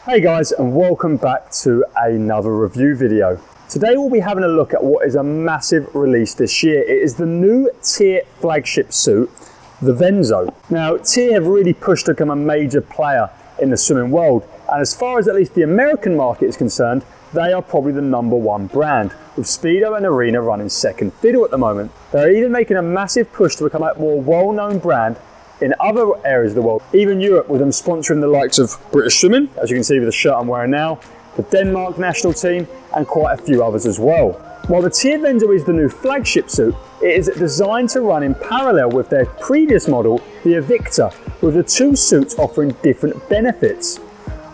Hey guys, and welcome back to another review video. Today we'll be having a look at what is a massive release this year. It is the new TYR flagship suit, the Venzo. Now, TYR have really pushed to become a major player in the swimming world, and as far as at least the American market is concerned, they are probably the #1 brand, with Speedo and Arena running second fiddle at the moment. They're even making a massive push to become a more well-known brand in other areas of the world, even Europe, with them sponsoring the likes of British Swimming, as you can see with the shirt I'm wearing now, the Denmark national team, and quite a few others as well. While the TYR Venzo is the new flagship suit, it is designed to run in parallel with their previous model, the Invicta, with the two suits offering different benefits.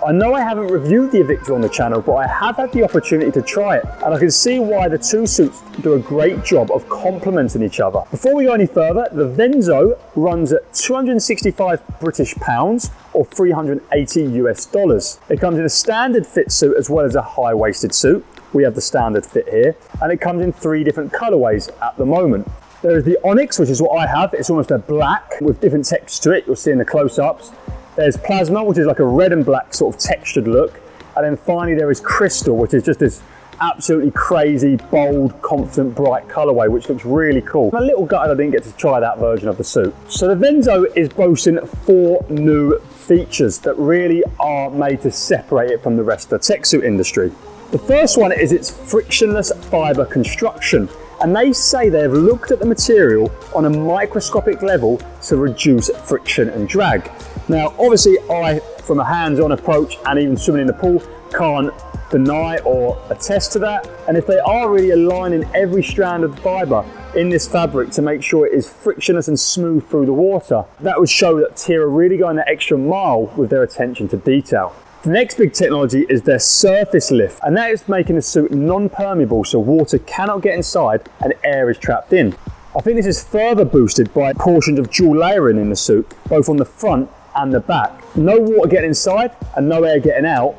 I know I haven't reviewed the Invicta on the channel, but I have had the opportunity to try it, and I can see why the two suits do a great job of complementing each other. Before we go any further, the Venzo runs at 265 British pounds or $380 US. It comes in a standard fit suit as well as a high-waisted suit. We have the standard fit here, and it comes in 3 different colorways at the moment. There is the Onyx, which is what I have. It's almost a black with different textures to it. You'll see in the close-ups. There's Plasma, which is like a red and black sort of textured look. And then finally there is Crystal, which is just this absolutely crazy, bold, confident, bright colorway, which looks really cool. I'm a little gutted I didn't get to try that version of the suit. So the Venzo is boasting 4 new features that really are made to separate it from the rest of the tech suit industry. The first one is its frictionless fiber construction. And they say they've looked at the material on a microscopic level to reduce friction and drag. Now, obviously, I, from a hands-on approach and even swimming in the pool, can't deny or attest to that. And if they are really aligning every strand of fibre in this fabric to make sure it is frictionless and smooth through the water, that would show that TYR are really going the extra mile with their attention to detail. The next big technology is their surface lift, and that is making the suit non-permeable so water cannot get inside and air is trapped in. I think this is further boosted by portions of dual layering in the suit, both on the front and the back. No water getting inside and no air getting out.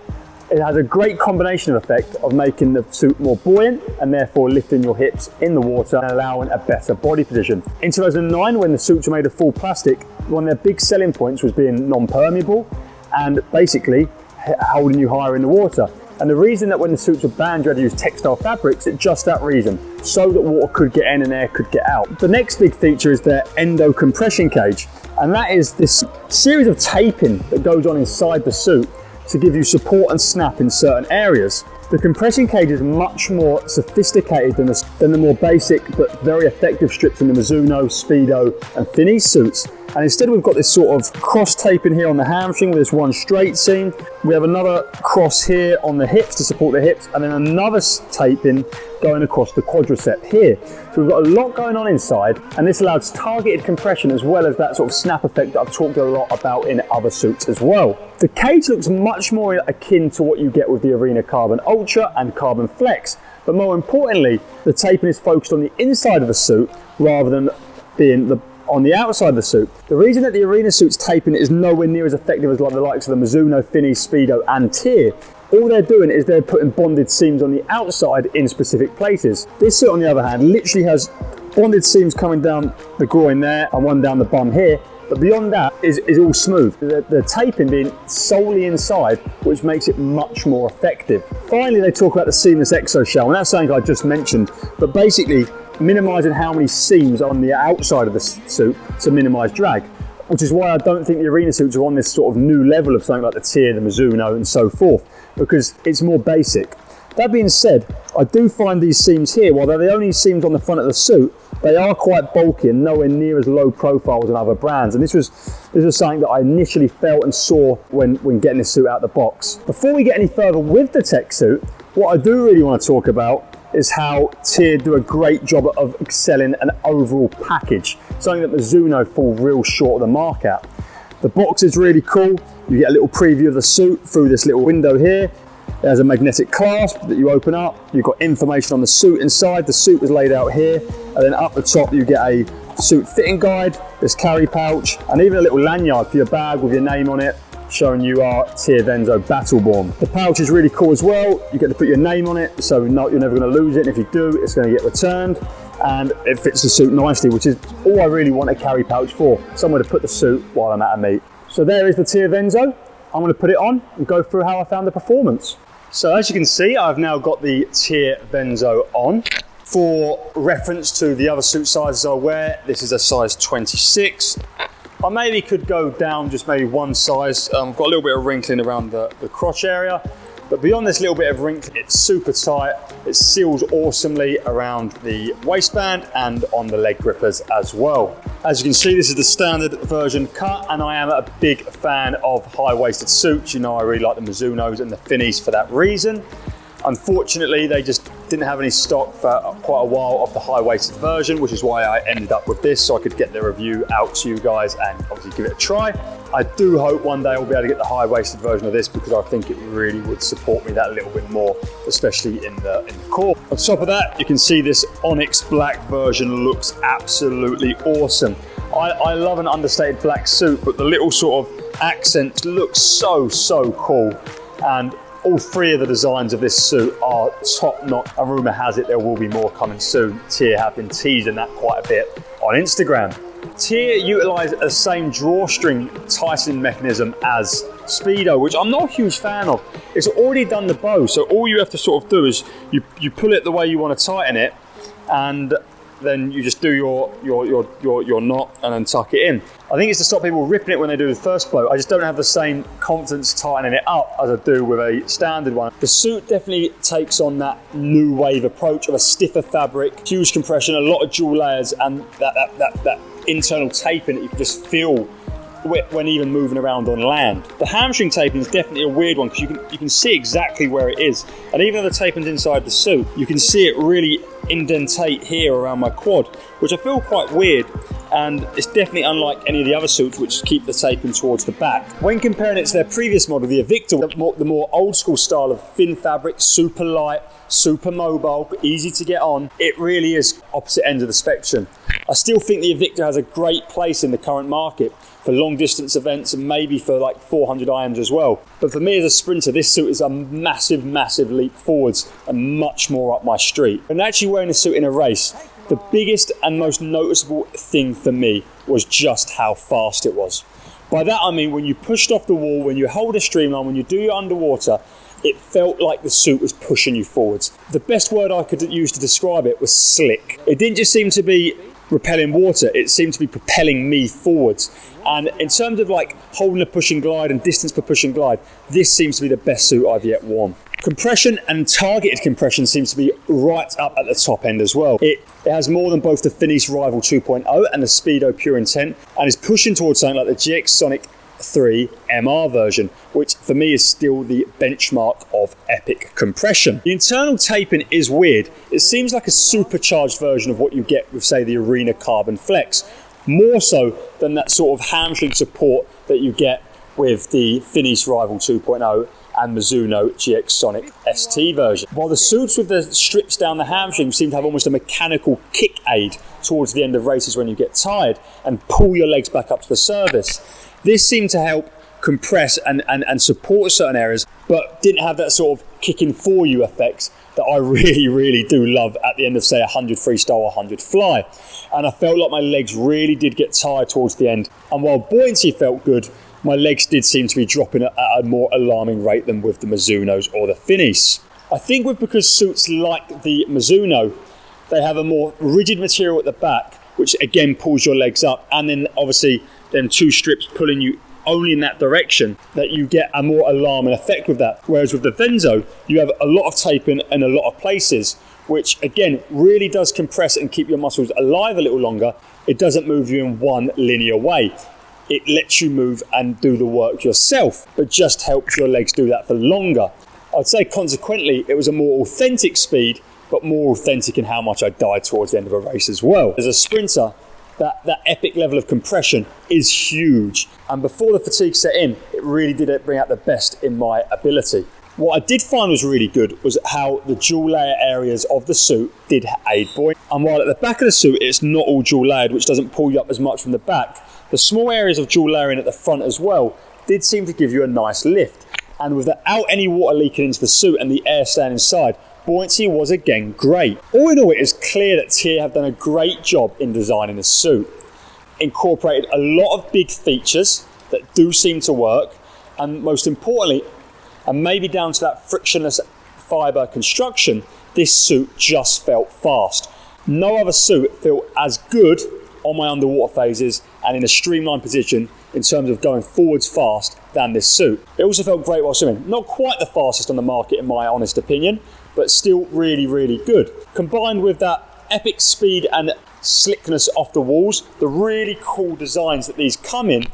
It has a great combination of effect of making the suit more buoyant and therefore lifting your hips in the water and allowing a better body position. In 2009, when the suits were made of full plastic, one of their big selling points was being non-permeable and basically holding you higher in the water. And the reason that when the suits were banned you had to use textile fabrics, it's just that reason, so that water could get in and air could get out. The next big feature is their Endo compression cage, and that is this series of taping that goes on inside the suit to give you support and snap in certain areas. The compression cage is much more sophisticated than the more basic but very effective strips in the Mizuno, Speedo and Finis suits. And instead we've got this sort of cross taping here on the hamstring with this one straight seam. We have another cross here on the hips to support the hips, and then another taping going across the quadricep here. So we've got a lot going on inside, and this allows targeted compression as well as that sort of snap effect that I've talked a lot about in other suits as well. The cage looks much more akin to what you get with the Arena Carbon Ultra and Carbon Flex, but more importantly, the taping is focused on the inside of the suit rather than being on the outside of the suit. The reason that the Arena suit's taping is nowhere near as effective as like the likes of the Mizuno, Finis, Speedo and TYR, all they're doing is they're putting bonded seams on the outside in specific places. This suit on the other hand literally has bonded seams coming down the groin there and one down the bum here, but beyond that is all smooth. The taping being solely inside, which makes it much more effective. Finally, they talk about the seamless Exo Shell, and that's something I just mentioned, but basically minimizing how many seams on the outside of the suit to minimize drag, which is why I don't think the Arena suits are on this sort of new level of something like the TYR, the Mizuno and so forth, because it's more basic. That being said, I do find these seams here, while they're the only seams on the front of the suit, they are quite bulky and nowhere near as low profile as in other brands. And this was something that I initially felt and saw when getting this suit out of the box. Before we get any further with the tech suit, what I do really want to talk about is how TYR do a great job of excelling an overall package, something that Mizuno fall real short of the mark at. The box is really cool. You get a little preview of the suit through this little window here. There's a magnetic clasp that you open up. You've got information on the suit inside. The suit is laid out here. And then up the top, you get a suit fitting guide, this carry pouch, and even a little lanyard for your bag with your name on it, showing you are TYR Venzo Battleborn. The pouch is really cool as well. You get to put your name on it, so you're never going to lose it. And if you do, it's going to get returned. And it fits the suit nicely, which is all I really want a carry pouch for. Somewhere to put the suit while I'm at a meet. So there is the TYR Venzo. I'm going to put it on and go through how I found the performance. So as you can see, I've now got the TYR Venzo on. For reference to the other suit sizes I wear, this is a size 26. I maybe could go down just maybe one size. I've got a little bit of wrinkling around the crotch area. But beyond this little bit of wrinkle, it's super tight. It seals awesomely around the waistband and on the leg grippers as well. As you can see, this is the standard version cut, and I am a big fan of high-waisted suits. You know, I really like the Mizunos and the Finis for that reason. Unfortunately, they just didn't have any stock for quite a while of the high-waisted version, which is why I ended up with this, so I could get the review out to you guys and obviously give it a try. I do hope one day I'll be able to get the high-waisted version of this, because I think it really would support me that little bit more, especially in the core. On top of that, you can see this Onyx black version looks absolutely awesome. I love an understated black suit, but the little sort of accent looks so cool. And all three of the designs of this suit are top notch, and rumour has it there will be more coming soon. TYR have been teasing that quite a bit on Instagram. TYR utilise the same drawstring tightening mechanism as Speedo, which I'm not a huge fan of. It's already done the bow, so all you have to sort of do is you pull it the way you want to tighten it, and then you just do your knot and then tuck it in. I think it's to stop people ripping it when they do the first blow. I just don't have the same confidence tightening it up as I do with a standard one. The suit definitely takes on that new wave approach of a stiffer fabric, huge compression, a lot of dual layers, and that internal taping that you can just feel when even moving around on land. The hamstring taping is definitely a weird one, because you can see exactly where it is, and even though the taping's inside the suit, you can see it really indentate here around my quad, which I feel quite weird, and it's definitely unlike any of the other suits which keep the taping towards the back. When comparing it to their previous model, the Invicta, the more old school style of thin fabric, super light, super mobile, easy to get on, it really is opposite ends of the spectrum. I still think the Invicta has a great place in the current market for long distance events, and maybe for like 400 IMs as well. But for me as a sprinter, this suit is a massive leap forwards and much more up my street. And actually wearing a suit in a race, the biggest and most noticeable thing for me was just how fast it was. By that I mean when you pushed off the wall, when you hold a streamline, when you do your underwater, it felt like the suit was pushing you forwards. The best word I could use to describe it was slick. It didn't just seem to be repelling water, it seemed to be propelling me forwards. And in terms of like holding a push and glide and distance per push and glide, this seems to be the best suit I've yet worn. Compression and targeted compression seems to be right up at the top end as well. It has more than both the Finis Rival 2.0 and the Speedo Pure Intent, and is pushing towards something like the GX Sonic 3 MR version, which for me is still the benchmark of epic compression. The internal taping is weird. It seems like a supercharged version of what you get with, say, the Arena Carbon Flex, more so than that sort of hamstring support that you get with the Finis Rival 2.0 and Mizuno GX Sonic ST version. While the suits with the strips down the hamstring seem to have almost a mechanical kick aid towards the end of races when you get tired and pull your legs back up to the surface, this seemed to help compress and support certain areas, but didn't have that sort of kicking for you effects that I really do love at the end of, say, 100 freestyle or 100 fly. And I felt like my legs really did get tired towards the end. And while buoyancy felt good, my legs did seem to be dropping at a more alarming rate than with the Mizunos or the Finis. I think because suits like the Mizuno, they have a more rigid material at the back, which again pulls your legs up, and then obviously them two strips pulling you only in that direction, that you get a more alarming effect with that. Whereas with the Venzo, you have a lot of taping in a lot of places, which again really does compress and keep your muscles alive a little longer. It doesn't move you in one linear way. It lets you move and do the work yourself, but just helps your legs do that for longer. I'd say consequently, it was a more authentic speed, but more authentic in how much I died towards the end of a race as well. As a sprinter, that epic level of compression is huge. And before the fatigue set in, it really did bring out the best in my ability. What I did find was really good was how the dual layer areas of the suit did aid buoyancy. And while at the back of the suit, it's not all dual layered, which doesn't pull you up as much from the back, the small areas of dual layering at the front as well did seem to give you a nice lift. And without any water leaking into the suit and the air staying inside, buoyancy was again great. All in all, it is clear that TYR have done a great job in designing the suit. Incorporated a lot of big features that do seem to work, And most importantly, and maybe down to that frictionless fibre construction, this suit just felt fast. No other suit felt as good on my underwater phases and in a streamlined position in terms of going forwards fast than this suit. It also felt great while swimming. Not quite the fastest on the market in my honest opinion, but still really, really good. Combined with that epic speed and slickness off the walls, the really cool designs that these come in,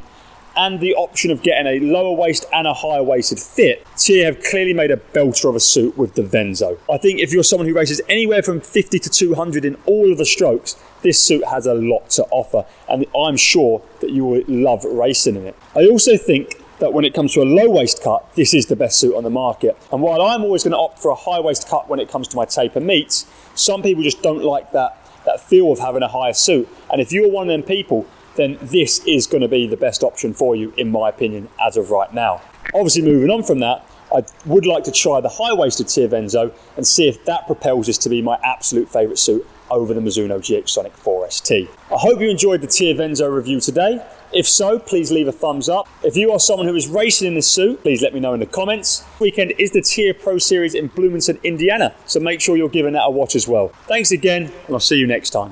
and the option of getting a lower waist and a higher waisted fit, TYR have clearly made a belter of a suit with the Venzo. I think if you're someone who races anywhere from 50 to 200 in all of the strokes, this suit has a lot to offer, and I'm sure that you will love racing in it. I also think that when it comes to a low waist cut, this is the best suit on the market. And while I'm always going to opt for a high waist cut when it comes to my taper meets, some people just don't like that feel of having a higher suit. And if you're one of them people, then this is going to be the best option for you, in my opinion, as of right now. Obviously, moving on from that, I would like to try the high-waisted TYR Venzo and see if that propels this to be my absolute favourite suit over the Mizuno GX Sonic 4ST. I hope you enjoyed the TYR Venzo review today. If so, please leave a thumbs up. If you are someone who is racing in this suit, please let me know in the comments. This weekend is the TYR Pro Series in Bloomington, Indiana, so make sure you're giving that a watch as well. Thanks again, and I'll see you next time.